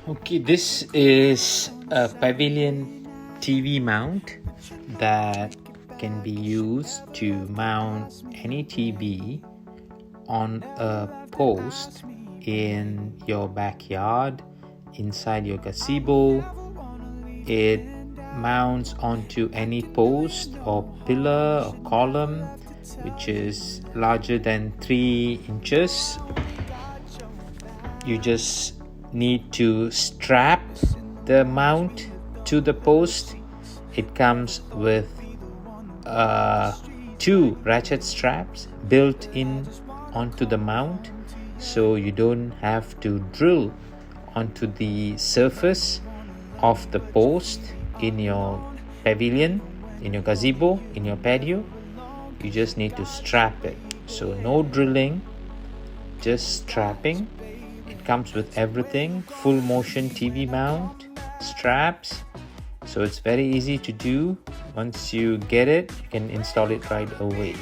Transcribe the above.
Okay, this is a Pavilion TV mount that can be used to mount any TV on a post in your backyard, inside your gazebo. It mounts onto any post or pillar or column which is larger than 3 inches. You just need to strap the mount to the post. It comes with 2 ratchet straps built in onto the mount, so you don't have to drill onto the surface of the post in your pavilion, in your gazebo, in your patio. You just need to strap it, so no drilling, just strapping. It comes with everything: full motion TV mount, straps, so it's very easy to do. Once you get it, you can install it right away.